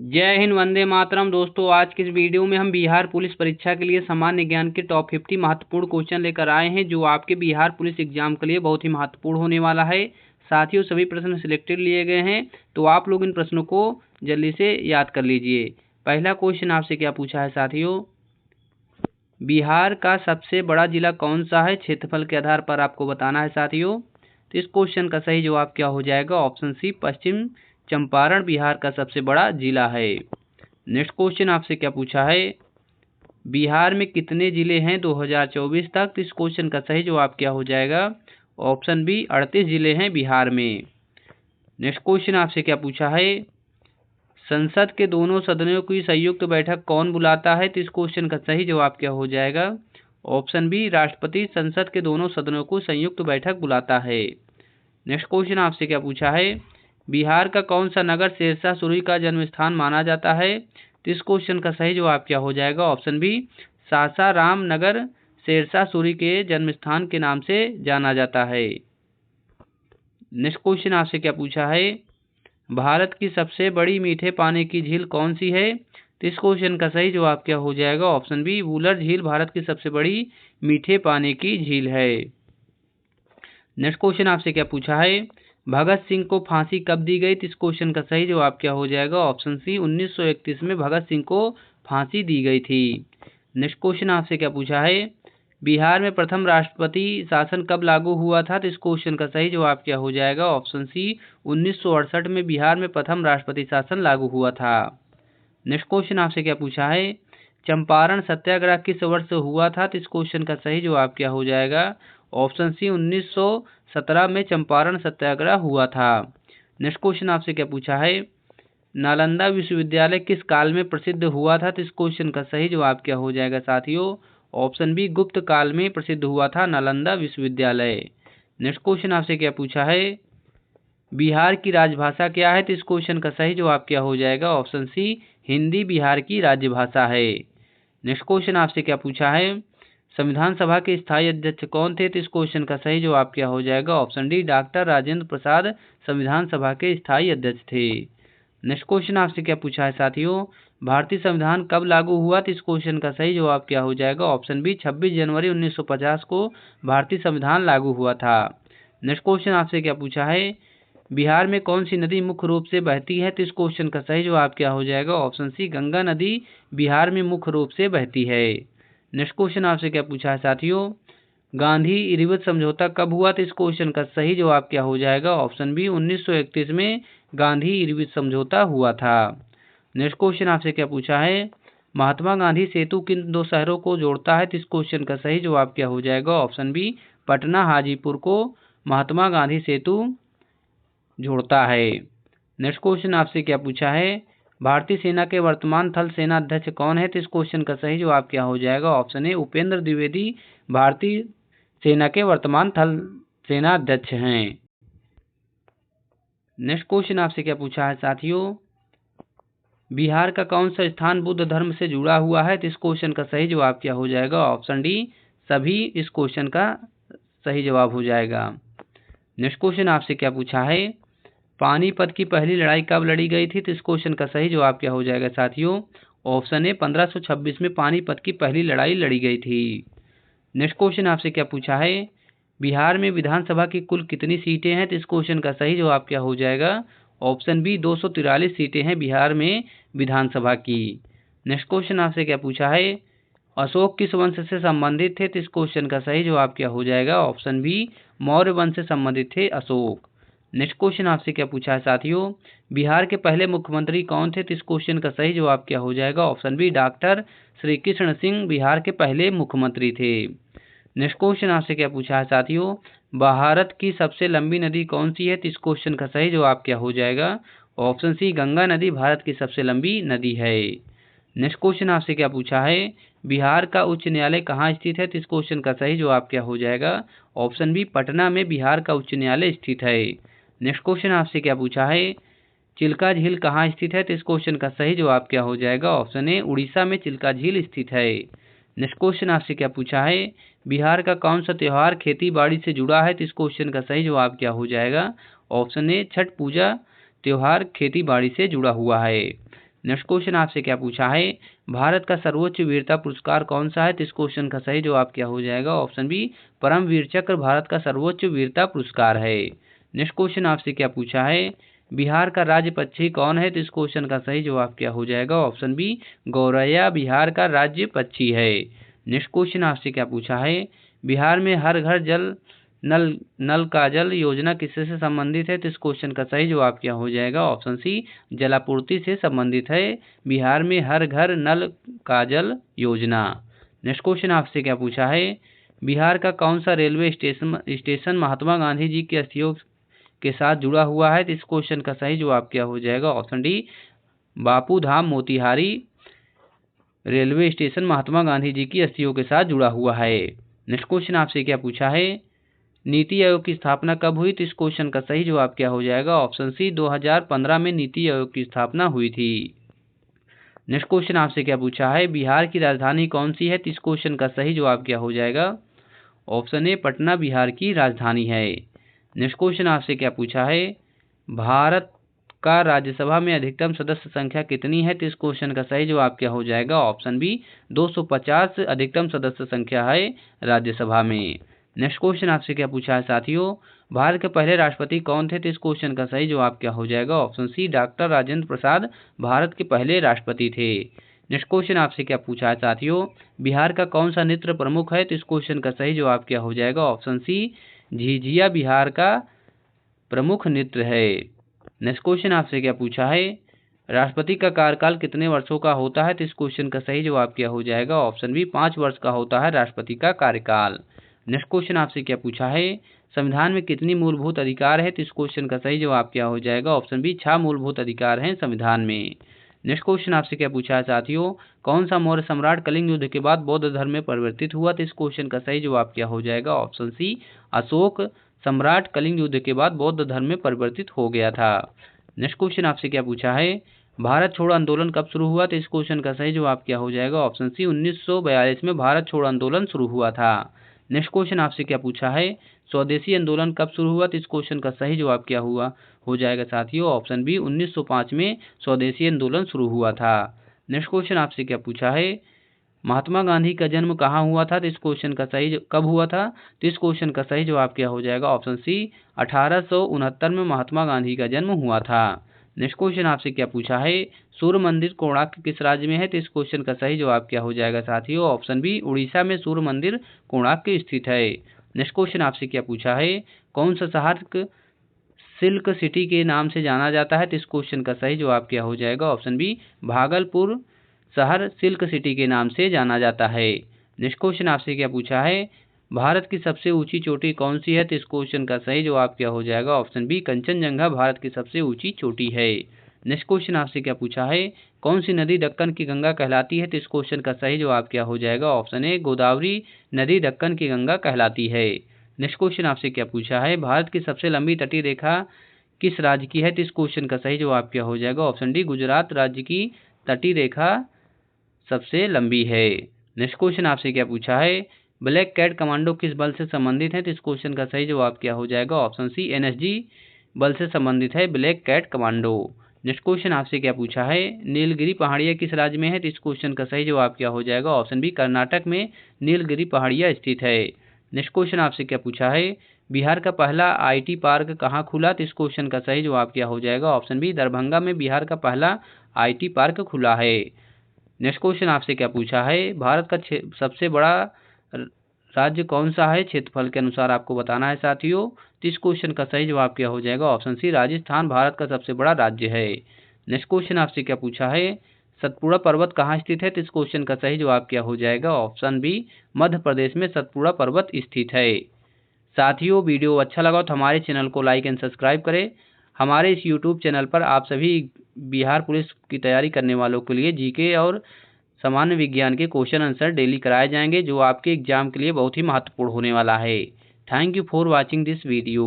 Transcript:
जय हिंद, वंदे मातरम। दोस्तों, आज की इस वीडियो में हम बिहार पुलिस परीक्षा के लिए सामान्य ज्ञान के टॉप 50 महत्वपूर्ण क्वेश्चन लेकर आए हैं, जो आपके बिहार पुलिस एग्जाम के लिए बहुत ही महत्वपूर्ण होने वाला है। साथियों, सभी प्रश्न सिलेक्टेड लिए गए हैं, तो आप लोग इन प्रश्नों को जल्दी से याद कर लीजिए। पहला क्वेश्चन आपसे क्या पूछा है साथियों? बिहार का सबसे बड़ा जिला कौन सा है? क्षेत्रफल के आधार पर आपको बताना है साथियों। तो इस क्वेश्चन का सही जवाब क्या हो जाएगा? ऑप्शन सी, पश्चिम चंपारण बिहार का सबसे बड़ा जिला है। नेक्स्ट क्वेश्चन आपसे क्या पूछा है? बिहार में कितने जिले हैं 2024 तक? तो इस क्वेश्चन का सही जवाब क्या हो जाएगा? ऑप्शन बी, 38 जिले हैं बिहार में। नेक्स्ट क्वेश्चन आपसे क्या पूछा है? संसद के दोनों सदनों की संयुक्त बैठक कौन बुलाता है? तो इस क्वेश्चन का सही जवाब क्या हो जाएगा? ऑप्शन बी, राष्ट्रपति संसद के दोनों सदनों को संयुक्त बैठक बुलाता है। नेक्स्ट क्वेश्चन आपसे क्या पूछा है? बिहार का कौन सा नगर शेरशाह सूरी का जन्म स्थान माना जाता है? तो इस क्वेश्चन का सही जवाब क्या हो जाएगा? ऑप्शन बी, सासाराम नगर शेरशाह सूरी के जन्म स्थान के नाम से जाना जाता है। नेक्स्ट क्वेश्चन आपसे क्या पूछा है? भारत की सबसे बड़ी मीठे पानी की झील कौन सी है? तो इस क्वेश्चन का सही जवाब क्या हो जाएगा? ऑप्शन बी, वुलर झील भारत की सबसे बड़ी मीठे पानी की झील है। नेक्स्ट क्वेश्चन आपसे क्या पूछा है? भगत सिंह को फांसी कब दी गई? तो इस क्वेश्चन का सही जवाब क्या हो जाएगा? ऑप्शन सी, 1931 में भगत सिंह को फांसी दी गई थी। नेक्स्ट क्वेश्चन आपसे क्या पूछा है? बिहार में प्रथम राष्ट्रपति शासन कब लागू हुआ था? तो इस क्वेश्चन का सही जवाब क्या हो जाएगा? ऑप्शन सी, 1968 में बिहार में प्रथम राष्ट्रपति शासन लागू हुआ था। नेक्स्ट क्वेश्चन आपसे क्या पूछा है? चंपारण सत्याग्रह किस वर्ष हुआ था? तो इस क्वेश्चन का सही जवाब क्या हो जाएगा? ऑप्शन सी, 1917 में चंपारण सत्याग्रह हुआ था। नेक्स्ट क्वेश्चन आपसे क्या पूछा है? नालंदा विश्वविद्यालय किस काल में प्रसिद्ध हुआ था? तो इस क्वेश्चन का सही जवाब क्या हो जाएगा साथियों? ऑप्शन बी, गुप्त काल में प्रसिद्ध हुआ था नालंदा विश्वविद्यालय। नेक्स्ट क्वेश्चन आपसे क्या पूछा है? बिहार की राजभाषा क्या है? तो इस क्वेश्चन का सही जवाब क्या हो जाएगा? ऑप्शन सी, हिंदी बिहार की राज्यभाषा है। नेक्स्ट क्वेश्चन आपसे क्या पूछा है? संविधान सभा के स्थायी अध्यक्ष कौन थे? तो इस क्वेश्चन का सही जवाब क्या हो जाएगा? Option D, doctor Rajendra Prasad संविधान सभा के स्थायी अध्यक्ष थे। नेक्स्ट क्वेश्चन आपसे क्या पूछा है साथियों? भारतीय संविधान कब लागू हुआ? तो इस क्वेश्चन का सही जवाब क्या हो जाएगा? ऑप्शन बी, 26 जनवरी 1950 को भारतीय संविधान लागू हुआ था। नेक्स्ट क्वेश्चन आपसे क्या पूछा है? बिहार में कौन सी नदी मुख्य रूप से बहती है? तो इस क्वेश्चन का सही जवाब क्या हो जाएगा? ऑप्शन सी, गंगा नदी बिहार में मुख्य रूप से बहती है। नेक्स्ट क्वेश्चन आपसे क्या पूछा है साथियों? गांधी इरविन समझौता कब हुआ? तो इस क्वेश्चन का सही जवाब क्या हो जाएगा? ऑप्शन बी, 1931 में गांधी इरविन समझौता हुआ था। नेक्स्ट क्वेश्चन आपसे क्या पूछा है? महात्मा गांधी सेतु किन दो शहरों को जोड़ता है? तो इस क्वेश्चन का सही जवाब क्या हो जाएगा? ऑप्शन बी, पटना हाजीपुर को महात्मा गांधी सेतु जोड़ता है। नेक्स्ट क्वेश्चन आपसे क्या पूछा है? भारतीय सेना के वर्तमान थल सेना अध्यक्ष कौन है? तो इस क्वेश्चन का सही जवाब क्या हो जाएगा? ऑप्शन ए, उपेंद्र द्विवेदी भारतीय सेना के वर्तमान थल सेना अध्यक्ष हैं। नेक्स्ट क्वेश्चन आपसे क्या पूछा है साथियों? बिहार का कौन सा स्थान बुद्ध धर्म से जुड़ा हुआ है? तो इस क्वेश्चन का सही जवाब क्या हो जाएगा? ऑप्शन डी, सभी इस क्वेश्चन का सही जवाब हो जाएगा। नेक्स्ट क्वेश्चन आपसे क्या पूछा है? पानीपत की पहली लड़ाई कब लड़ी गई थी? तो इस क्वेश्चन का सही जवाब क्या हो जाएगा साथियों? ऑप्शन ए, 1526 में पानीपत की पहली लड़ाई लड़ी गई थी। नेक्स्ट क्वेश्चन आपसे क्या पूछा है? बिहार में विधानसभा की कुल कितनी सीटें हैं? तो इस क्वेश्चन का सही जवाब क्या हो जाएगा? ऑप्शन बी, 243 सीटें हैं बिहार में विधानसभा की। नेक्स्ट क्वेश्चन आपसे क्या पूछा है? अशोक किस वंश से संबंधित थे? तो इस क्वेश्चन का सही जवाब क्या हो जाएगा? ऑप्शन बी, मौर्य वंश से संबंधित थे अशोक। नेक्स्ट क्वेश्चन आपसे क्या पूछा है साथियों? बिहार के पहले मुख्यमंत्री कौन थे? तो इस क्वेश्चन का सही जवाब क्या हो जाएगा? Option B, doctor Shri Krishna Singh Bihar के पहले मुख्यमंत्री थे। नेक्स्ट क्वेश्चन आपसे क्या पूछा है साथियों? भारत की सबसे लंबी नदी कौन सी है? तो इस क्वेश्चन का सही जवाब क्या हो जाएगा? ऑप्शन सी, गंगा नदी भारत की सबसे लंबी नदी है। नेक्स्ट क्वेश्चन आपसे क्या पूछा है? बिहार का उच्च न्यायालय कहाँ स्थित है? तो इस क्वेश्चन का सही जवाब क्या हो जाएगा? ऑप्शन बी, पटना में बिहार का उच्च न्यायालय स्थित है। नेक्स्ट क्वेश्चन आपसे क्या पूछा है? चिल्का झील कहाँ स्थित है? तो इस क्वेश्चन का सही जवाब क्या हो जाएगा? ऑप्शन ए, उड़ीसा में चिल्का झील स्थित है। नेक्स्ट क्वेश्चन आपसे क्या पूछा है? बिहार का कौन सा त्यौहार खेती बाड़ी से जुड़ा है? तो इस क्वेश्चन का सही जवाब क्या हो जाएगा? ऑप्शन ए, छठ पूजा त्यौहार खेती बाड़ी से जुड़ा हुआ है। नेक्स्ट क्वेश्चन आपसे क्या पूछा है, भारत का सर्वोच्च वीरता पुरस्कार कौन सा है। तो इस क्वेश्चन का सही जवाब क्या हो जाएगा, ऑप्शन बी परमवीर चक्र भारत का सर्वोच्च वीरता पुरस्कार है। नेक्स्ट क्वेश्चन आपसे क्या पूछा है, बिहार का राज्य पक्षी कौन है। तो इस क्वेश्चन का सही जवाब क्या हो जाएगा, ऑप्शन बी गौरैया बिहार का राज्य पक्षी है। नेक्स्ट क्वेश्चन आपसे क्या पूछा है, बिहार में हर घर जल नल का जल योजना किससे से संबंधित है। तो इस क्वेश्चन का सही जवाब क्या हो जाएगा, ऑप्शन सी जलापूर्ति से संबंधित है बिहार में हर घर नल का जल योजना। नेक्स्ट क्वेश्चन आपसे क्या पूछा है, बिहार का कौन सा रेलवे स्टेशन महात्मा गांधी जी की अस्थियों के साथ जुड़ा हुआ है। तो इस क्वेश्चन का सही जवाब क्या हो जाएगा, option D Bapu Dham Motihari railway station Mahatma Gandhi ji की अस्थियों के साथ जुड़ा हुआ है। नेक्स्ट क्वेश्चन आपसे क्या पूछा है, नीति आयोग की स्थापना कब हुई। तो इस क्वेश्चन का सही जवाब क्या हो जाएगा, ऑप्शन सी 2015 में नीति आयोग की स्थापना हुई थी। नेक्स्ट क्वेश्चन आपसे क्या पूछा है, बिहार की राजधानी कौन सी है। तो इस क्वेश्चन का सही जवाब क्या हो जाएगा, ऑप्शन ए पटना बिहार की राजधानी है। नेक्स्ट क्वेश्चन आपसे क्या पूछा है, भारत का राज्यसभा में अधिकतम सदस्य संख्या कितनी है। तो इस क्वेश्चन का सही जवाब क्या हो जाएगा, ऑप्शन बी 250 अधिकतम सदस्य संख्या है राज्यसभा में। नेक्स्ट क्वेश्चन आपसे क्या पूछा है साथियों, भारत के पहले राष्ट्रपति कौन थे। तो इस क्वेश्चन का सही जवाब क्या हो जाएगा, option C doctor Rajendra Prasad Bharat के पहले राष्ट्रपति थे। नेक्स्ट क्वेश्चन आपसे क्या पूछा है साथियों, बिहार का कौन सा नृत्य प्रमुख है। तो इस क्वेश्चन का सही जवाब क्या हो जाएगा, ऑप्शन सी झिझिया बिहार का प्रमुख नृत्य है। नेक्स्ट क्वेश्चन आपसे क्या पूछा है, राष्ट्रपति का कार्यकाल कितने वर्षों का होता है। तो इस क्वेश्चन का सही जवाब क्या हो जाएगा, ऑप्शन बी 5 वर्ष का होता है राष्ट्रपति का कार्यकाल। नेक्स्ट क्वेश्चन आपसे क्या पूछा है, संविधान में कितनी मूलभूत अधिकार है। तो इस क्वेश्चन का सही जवाब क्या हो जाएगा, ऑप्शन बी 6 मूलभूत अधिकार हैं संविधान में। नेक्स्ट क्वेश्चन आपसे क्या पूछा है साथियों, कौन सा मौर्य सम्राट कलिंग युद्ध के बाद बौद्ध धर्म में परिवर्तित हुआ। तो इस क्वेश्चन का सही जवाब क्या हो जाएगा, ऑप्शन सी अशोक सम्राट कलिंग युद्ध के बाद बौद्ध धर्म में परिवर्तित हो गया था। नेक्स्ट क्वेश्चन आपसे क्या पूछा है, भारत छोड़ो आंदोलन कब शुरू हुआ। तो इस क्वेश्चन का सही जवाब क्या हो जाएगा, ऑप्शन सी 1942 में भारत छोड़ो आंदोलन शुरू हुआ था। नेक्स्ट क्वेश्चन आपसे क्या पूछा है, स्वदेशी आंदोलन कब शुरू हुआ। तो इस क्वेश्चन का सही जवाब क्या हुआ हो जाएगा साथियों, ऑप्शन बी 1905 में स्वदेशी आंदोलन शुरू हुआ था। नेक्स्ट क्वेश्चन आपसे क्या पूछा है, महात्मा गांधी का जन्म कहाँ हुआ था। तो इस क्वेश्चन का सही कब हुआ था। तो इस क्वेश्चन का सही जवाब क्या हो जाएगा, ऑप्शन सी 1869 में महात्मा गांधी का जन्म हुआ था। नेक्स्ट क्वेश्चन आपसे क्या पूछा है, सूर्य मंदिर कोणार्क किस राज्य में है। तो इस क्वेश्चन का सही जवाब क्या हो जाएगा साथियों, ऑप्शन बी उड़ीसा में सूर्य मंदिर कोणार्क स्थित है। नेक्स्ट क्वेश्चन आपसे क्या पूछा है, कौन सा शहर सिल्क सिटी के नाम से जाना जाता है। तो इस क्वेश्चन का सही जवाब क्या हो जाएगा, ऑप्शन बी भागलपुर शहर सिल्क सिटी के नाम से जाना जाता है। नेक्स्ट क्वेश्चन आपसे क्या पूछा है, भारत की सबसे ऊंची चोटी कौन सी है। तो इस क्वेश्चन का सही जवाब क्या हो जाएगा, ऑप्शन बी कंचनजंगा भारत की सबसे ऊंची चोटी है। नेक्स्ट क्वेश्चन आपसे क्या पूछा है, कौन सी नदी दक्कन की गंगा कहलाती है। तो इस क्वेश्चन का सही जवाब क्या हो जाएगा, ऑप्शन ए गोदावरी नदी दक्कन की गंगा कहलाती है। नेक्स्ट क्वेश्चन आपसे क्या पूछा है, भारत की सबसे लंबी तटीय रेखा किस राज्य की है। तो इस क्वेश्चन का सही जवाब क्या हो जाएगा, ऑप्शन डी गुजरात राज्य की तटीय रेखा सबसे लंबी है। नेक्स्ट क्वेश्चन आपसे क्या पूछा है, ब्लैक कैट कमांडो किस बल से संबंधित है। तो इस क्वेश्चन का सही जवाब क्या हो जाएगा, ऑप्शन सी एनएसजी बल से संबंधित है black cat commando. Next question आपसे क्या पूछा है, नीलगिरी पहाड़ियाँ किस राज्य में है। तो इस क्वेश्चन का सही जवाब क्या हो जाएगा, ऑप्शन बी कर्नाटक में नीलगिरी पहाड़ियाँ स्थित है। नेक्स्ट क्वेश्चन आपसे क्या पूछा है, बिहार का पहला आईटी पार्क कहाँ खुला। तो इस क्वेश्चन का सही जवाब क्या हो जाएगा, ऑप्शन बी दरभंगा में बिहार का पहला आईटी पार्क खुला है। नेक्स्ट क्वेश्चन आपसे क्या पूछा है, भारत का सबसे बड़ा राज्य कौन सा है, क्षेत्रफल के अनुसार आपको बताना है साथियों। तो इस क्वेश्चन का सही जवाब क्या हो जाएगा, ऑप्शन सी राजस्थान भारत का सबसे बड़ा राज्य है। नेक्स्ट क्वेश्चन आपसे क्या पूछा है, सतपुड़ा पर्वत कहाँ स्थित है। तो इस क्वेश्चन का सही जवाब क्या हो जाएगा, ऑप्शन बी मध्य प्रदेश में सतपुड़ा पर्वत स्थित है। साथियों वीडियो अच्छा लगा तो हमारे चैनल को लाइक एंड सब्सक्राइब करें। हमारे इस यूट्यूब चैनल पर आप सभी बिहार पुलिस की तैयारी करने वालों के लिए जीके और सामान्य विज्ञान के क्वेश्चन आंसर डेली कराए जाएंगे, जो आपके एग्जाम के लिए बहुत ही महत्वपूर्ण होने वाला है। Thank you for watching this video.